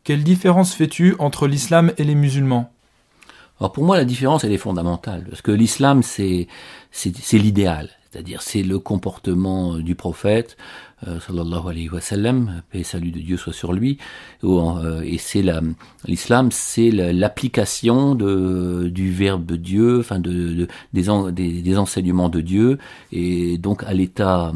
Quelle différence fais-tu entre l'islam et les musulmans? Alors pour moi, la différence, elle est fondamentale, parce que l'islam, c'est l'idéal, c'est-à-dire c'est le comportement du prophète, sallallahu alayhi wa sallam, paix et salut de Dieu soit sur lui, et l'islam, c'est l'application du verbe Dieu, enfin des enseignements de Dieu, et donc à l'état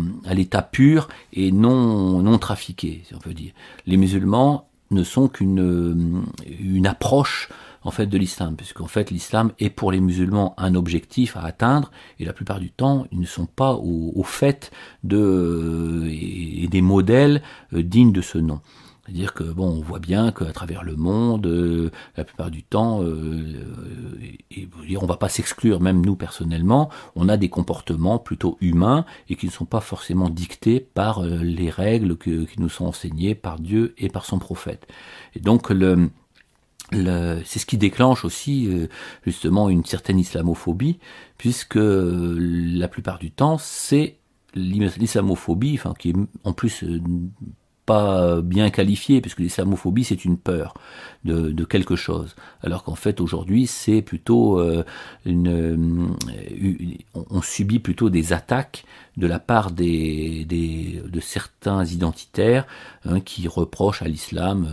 pur et non trafiqué, si on peut dire. Les musulmans ne sont une approche en fait de l'islam, puisqu'en fait l'islam est pour les musulmans un objectif à atteindre, et la plupart du temps ils ne sont pas au fait et des modèles dignes de ce nom. C'est-à-dire que on voit bien qu'à travers le monde, la plupart du temps, on va pas s'exclure, même nous personnellement, on a des comportements plutôt humains et qui ne sont pas forcément dictés par les règles qui nous sont enseignées par Dieu et par son prophète. Et donc c'est ce qui déclenche aussi justement une certaine islamophobie, puisque la plupart du temps c'est l'islamophobie, enfin qui est en plus pas bien qualifiée, puisque l'islamophobie c'est une peur de quelque chose, alors qu'en fait aujourd'hui c'est plutôt on subit plutôt des attaques de la part de certains identitaires qui reprochent à l'islam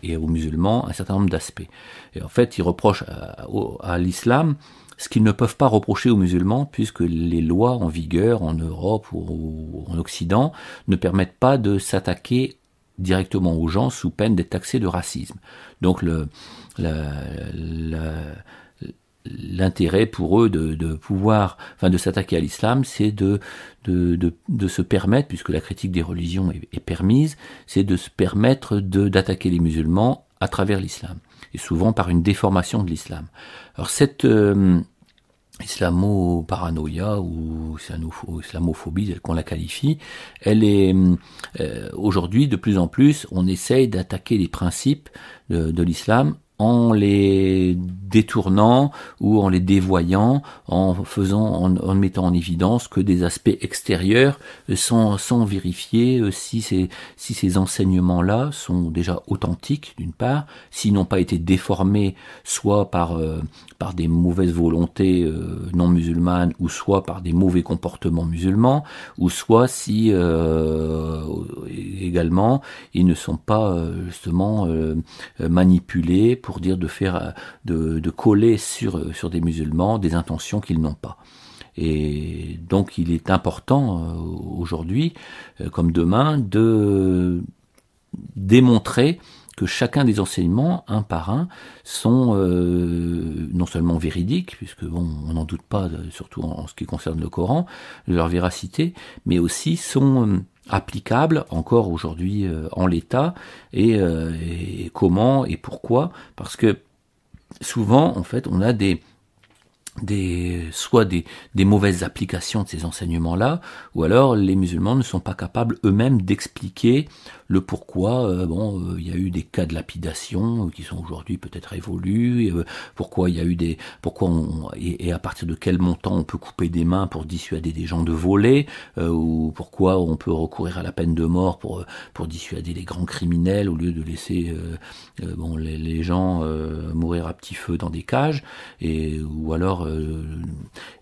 et aux musulmans un certain nombre d'aspects. Et en fait, ils reprochent à l'islam ce qu'ils ne peuvent pas reprocher aux musulmans, puisque les lois en vigueur en Europe ou en Occident ne permettent pas de s'attaquer directement aux gens sous peine d'être taxés de racisme. Donc l'intérêt pour eux de pouvoir, de s'attaquer à l'islam, c'est de se permettre, puisque la critique des religions est permise, c'est de se permettre d'attaquer les musulmans à travers l'islam, et souvent par une déformation de l'islam. Alors cette islamo-paranoïa ou islamophobie, telle qu'on la qualifie, elle est aujourd'hui de plus en plus, on essaye d'attaquer les principes de l'islam en les détournant ou en les dévoyant, en mettant en évidence que des aspects extérieurs sans vérifier si ces enseignements-là sont déjà authentiques d'une part, s'ils n'ont pas été déformés soit par des mauvaises volontés non musulmanes, ou soit par des mauvais comportements musulmans, ou soit si également ils ne sont pas justement manipulés pour dire de coller sur des musulmans des intentions qu'ils n'ont pas. Et donc il est important aujourd'hui, comme demain, de démontrer que chacun des enseignements, un par un, sont non seulement véridiques, puisque on n'en doute pas, surtout en ce qui concerne le Coran, de leur véracité, mais aussi sont applicables encore aujourd'hui en l'état, et comment et pourquoi, parce que souvent en fait on a soit des mauvaises applications de ces enseignements-là, ou alors les musulmans ne sont pas capables eux-mêmes d'expliquer le pourquoi. Il y a eu des cas de lapidation qui sont aujourd'hui peut-être évolus. Pourquoi il y a eu et à partir de quel montant on peut couper des mains pour dissuader des gens de voler, ou pourquoi on peut recourir à la peine de mort pour dissuader les grands criminels au lieu de laisser les gens mourir à petit feu dans des cages, ou alors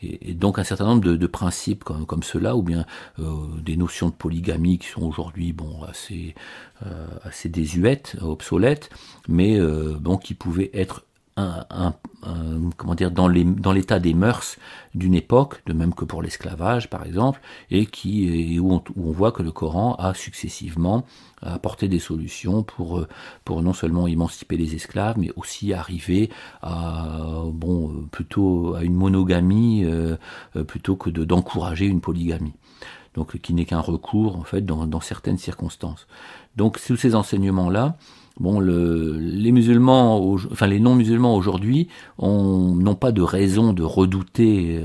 et donc un certain nombre de principes comme cela, ou bien des notions de polygamie qui sont aujourd'hui assez désuètes, obsolètes, mais qui pouvaient être dans l'état des mœurs d'une époque, de même que pour l'esclavage par exemple, et où on voit que le Coran a successivement apporté des solutions pour non seulement émanciper les esclaves, mais aussi arriver plutôt à une monogamie plutôt que d'encourager une polygamie. Donc qui n'est qu'un recours en fait dans certaines circonstances. Donc sous ces enseignements-là, les musulmans, les non-musulmans aujourd'hui n'ont pas de raison de redouter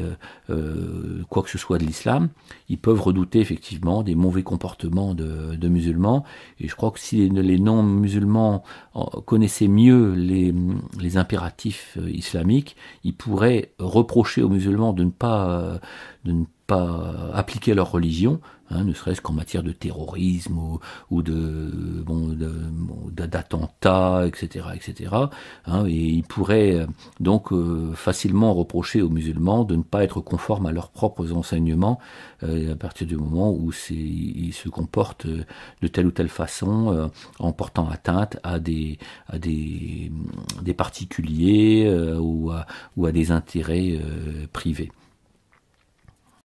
quoi que ce soit de l'islam. Ils peuvent redouter effectivement des mauvais comportements de musulmans, et je crois que si les non-musulmans connaissaient mieux les impératifs islamiques, ils pourraient reprocher aux musulmans de ne pas appliquer leur religion, ne serait-ce qu'en matière de terrorisme ou d'attentats, etc., etc. Et il pourrait donc facilement reprocher aux musulmans de ne pas être conformes à leurs propres enseignements à partir du moment où ils se comportent de telle ou telle façon en portant atteinte à des particuliers ou à des intérêts privés.